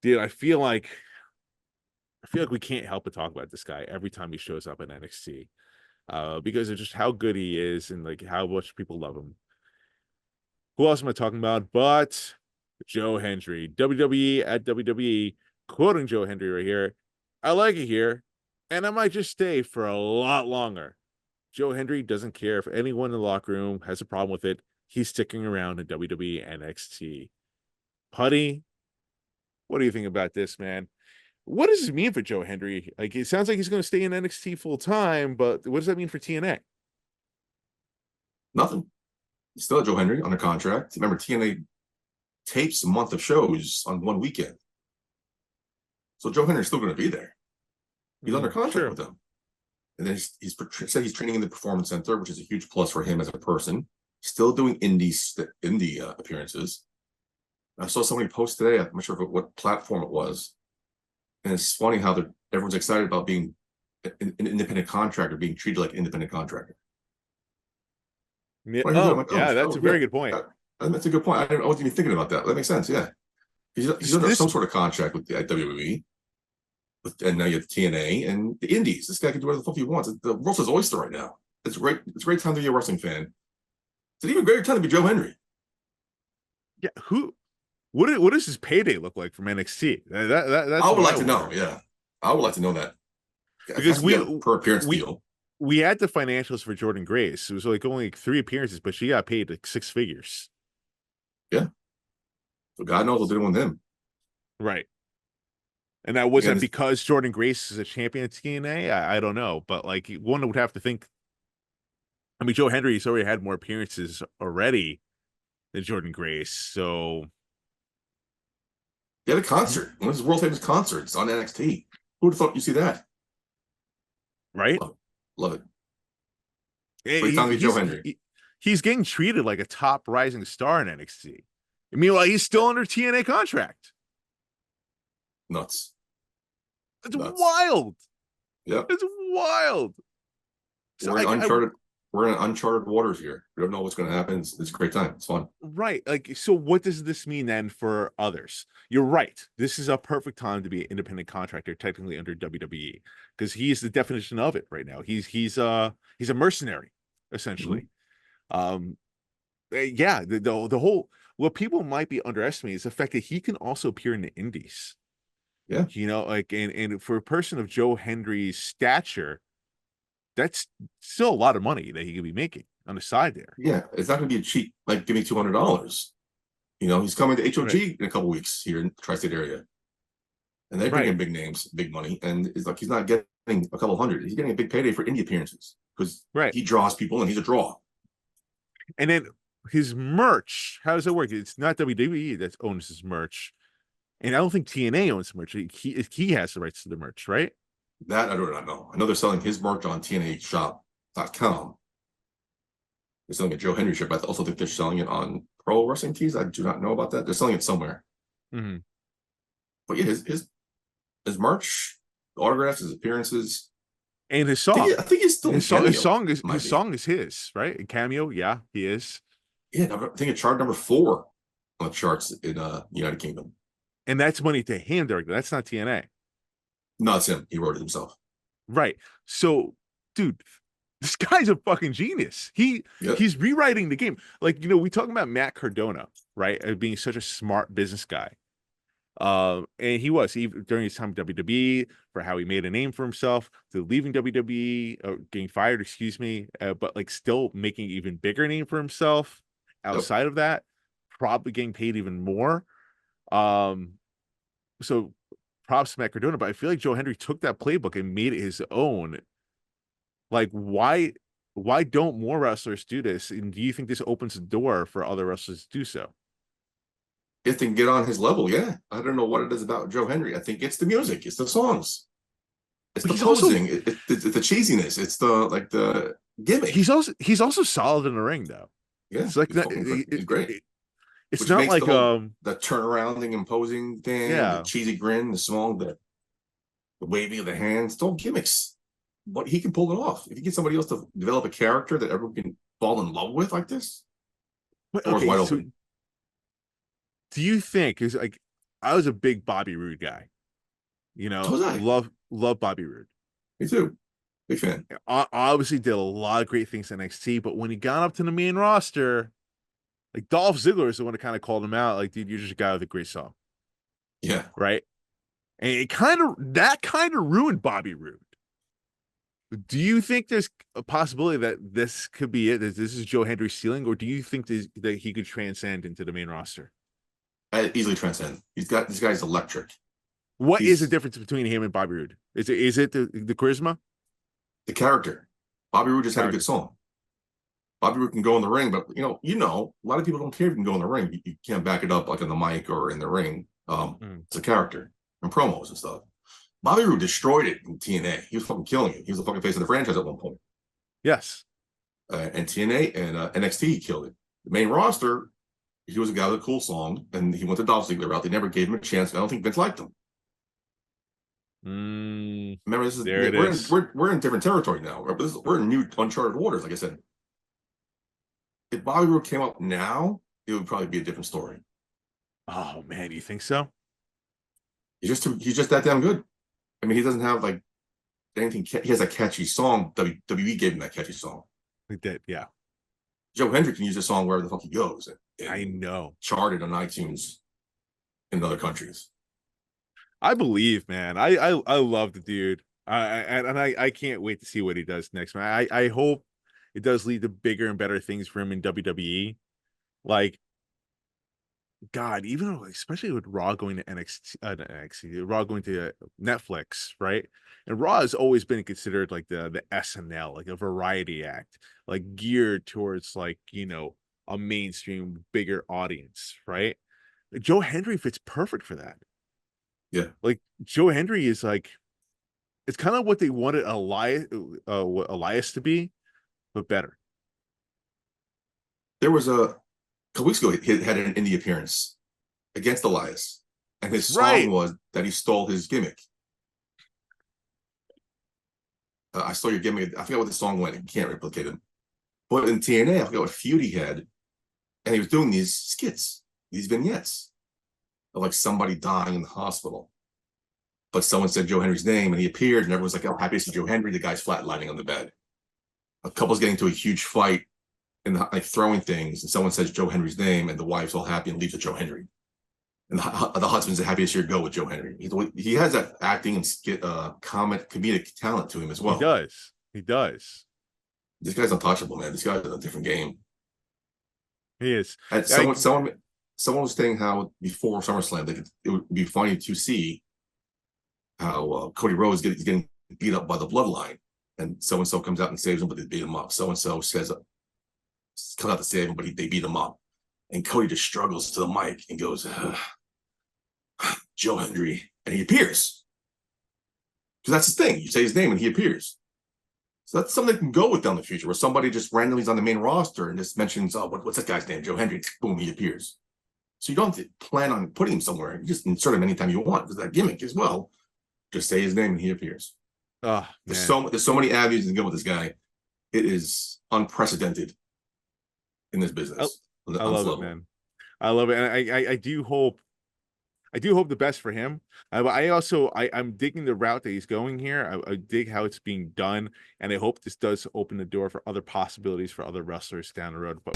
dude, I feel like we can't help but talk about this guy every time he shows up in NXT, because of just how good he is and like how much people love him. Who else am I talking about? But Joe Hendry, WWE at WWE, quoting Joe Hendry right here. I like it here, and I might just stay for a lot longer. Joe Hendry doesn't care if anyone in the locker room has a problem with it. He's sticking around in WWE NXT. Puddy, what do you think about this, man? What does it mean for Joe Hendry? Like, it sounds like he's going to stay in NXT full time, but what does that mean for TNA? Nothing. Still Joe Hendry under contract. Remember, TNA tapes a month of shows on one weekend. So Joe Hendry's still going to be there. He's under contract with them. And then he's said he's training in the Performance Center, which is a huge plus for him as a person. Still doing indie appearances. I saw somebody post today. I'm not sure what platform it was. And it's funny how everyone's excited about being an independent contractor, being treated like an independent contractor. Yeah. That's a very good point. That's a good point. I wasn't even thinking about that. That makes sense. Yeah, he's under some sort of contract with the WWE, and now you have TNA and the Indies. This guy can do whatever the fuck he wants. The world's his oyster right now. It's great. It's a great time to be a wrestling fan. It's an even greater time to be Joe Hendry. Yeah. What does his payday look like from NXT? That's I would like to know. Yeah, I would like to know that, because per appearance deal. We had the financials for Jordan Grace. It was like only 3 appearances, but she got paid like 6 figures. Yeah. So God knows what's doing with him. Right. And that wasn't because Jordan Grace is a champion at TNA. I don't know, but like one would have to think. I mean, Joe Hendry's already had more appearances already than Jordan Grace, so. He had a concert. One of his world famous concerts on NXT. Who would have thought you see that? Right. Love it. Great time to be Joe Hendry. He's getting treated like a top rising star in NXT. Meanwhile, he's still under TNA contract. Nuts. It's wild. Yep. It's wild. So we're in uncharted waters here. We don't know what's going to happen. It's a great time. It's fun. Right. Like, so what does this mean then for others? You're right. This is a perfect time to be an independent contractor, technically under WWE, because he's the definition of it right now. He's a mercenary, essentially. Mm-hmm. Yeah. The whole, what people might be underestimating is the fact that he can also appear in the indies. Yeah. You know, like, and for a person of Joe Hendry's stature, that's still a lot of money that he could be making on the side there. Yeah, it's not going to be a cheap, like, give me $200. You know, he's coming to HOG in a couple weeks here in the tri-state area. And they bring in big names, big money. And it's like he's not getting a couple hundred. He's getting a big payday for indie appearances because he draws people and he's a draw. And then his merch, how does it work? It's not WWE that owns his merch. And I don't think TNA owns merch. He has the rights to the merch, right? That I do not know. I know they're selling his merch on TNAshop.com. They're selling a Joe Hendry shirt, but I also think they're selling it on Pro Wrestling Tees. I do not know about that. They're selling it somewhere. Mm-hmm. But yeah, his merch, autographs, his appearances, and his song. I think he's still his song is his, right? And Cameo, yeah, he is. Yeah, I think it's chart number 4 on the charts in United Kingdom. And that's money to him directly. That's not TNA. No, it's him. He wrote it himself. Right. So, dude, this guy's a fucking genius. He's rewriting the game. Like, you know, we talk about Matt Cardona, right, as being such a smart business guy. And he was even during his time at WWE for how he made a name for himself, to leaving WWE or getting fired, excuse me, but like still making an even bigger name for himself outside of that, probably getting paid even more. So props to Matt Cardona, but I feel like Joe Hendry took that playbook and made it his own. Like, why don't more wrestlers do this? And do you think this opens the door for other wrestlers to do so? If they can get on his level, yeah. I don't know what it is about Joe Hendry. I think it's the music, it's the songs, it's the posing, it's the cheesiness, it's the gimmick. He's also solid in the ring, though. Yeah, it's like he's great. It's which not like the turnarounding and posing thing, the cheesy grin, the song, the waving of the hands, it's all gimmicks. But he can pull it off. If you get somebody else to develop a character that everyone can fall in love with like this, doors wide open. Do you think is like I was a big Bobby Roode guy. You So know, was I. love Bobby Roode. Me too. Big fan. Obviously did a lot of great things in NXT, but when he got up to the main roster, like Dolph Ziggler is the one that kind of called him out. Like, dude, you're just a guy with a great song, Yeah. right? And it kind of ruined Bobby Roode. Do you think there's a possibility that this could be it? That this is Joe Hendry's ceiling, or do you think that he could transcend into the main roster? I easily transcend. This guy's electric. What is the He's difference between him and Bobby Roode? Is it the charisma? the character. Bobby Roode just had a good Character. song. Bobby Roode can go in the ring, but a lot of people don't care if you can go in the ring. You can't back it up like on the mic or in the ring. It's a character and promos and stuff. Bobby Roode destroyed it in TNA. He was fucking killing it. He was the fucking face of the franchise at one point. Yes. And TNA and NXT, he killed it. The main roster, he was a guy with a cool song, and he went the Dolph Ziggler route. They never gave him a chance. I don't think Vince liked him. Remember, this is There it we're is. we're in different territory now. We're in new uncharted waters. Like I said, if Bobby Roode came up now, it would probably be a different story. Oh man, you think so? He's just that damn good. I mean, he doesn't have like anything. He has a catchy song. WWE gave him that catchy song. We did, yeah. Joe Hendry can use this song wherever the fuck he goes. And I know. charted on iTunes in other countries. I believe, man. I love the dude. I can't wait to see what he does next, man. I hope it does lead to bigger and better things for him in WWE. Like, God, even especially with Raw going to NXT, Raw going to Netflix, right? And Raw has always been considered like the SNL, like a variety act, like geared towards like a mainstream bigger audience, right? Joe Hendry fits perfect for that. Yeah. Like Joe Hendry is like, it's kind of what they wanted what Elias to be, but better. There was a couple weeks ago, he had an indie appearance against Elias, and his song Right. was that he stole his gimmick. I stole your gimmick. I forgot what the song went. You can't replicate him. But in TNA, I forgot what feud he had, and he was doing these skits, these vignettes of like somebody dying in the hospital. But someone said Joe Hendry's name, and he appeared, and everyone's like, "Oh, happy to see Joe Hendry." The guy's flatlining on the bed. A couple's getting into a huge fight and like throwing things, and someone says Joe Hendry's name, and the wife's all happy and leaves with Joe Hendry. And the husband's happy to see her go with Joe Hendry. He has that acting and comedic talent to him as well. He does. He does. This guy's untouchable, man. This guy's in a different game. He is. And someone was saying how before SummerSlam, it would be funny to see how Cody Rhodes is getting beat up by the Bloodline, and so and so comes out and saves him, but they beat him up. So and so comes out to save him, but they beat him up, and Cody just struggles to the mic and goes, "Joe Hendry," and he appears because that's his thing. You say his name and he appears. So that's something that can go with down the future, where somebody just randomly is on the main roster and just mentions, "Oh, what's that guy's name? Joe Hendry." Boom, he appears. So you don't have to plan on putting him somewhere. You just insert him anytime you want, because that gimmick as well. Just say his name and he appears. Oh, there's so many avenues to go with this guy. It is unprecedented in this business. I love it, man. I love it, and I do hope the best for him. I'm digging the route that he's going here. I dig how it's being done, and I hope this does open the door for other possibilities for other wrestlers down the road. But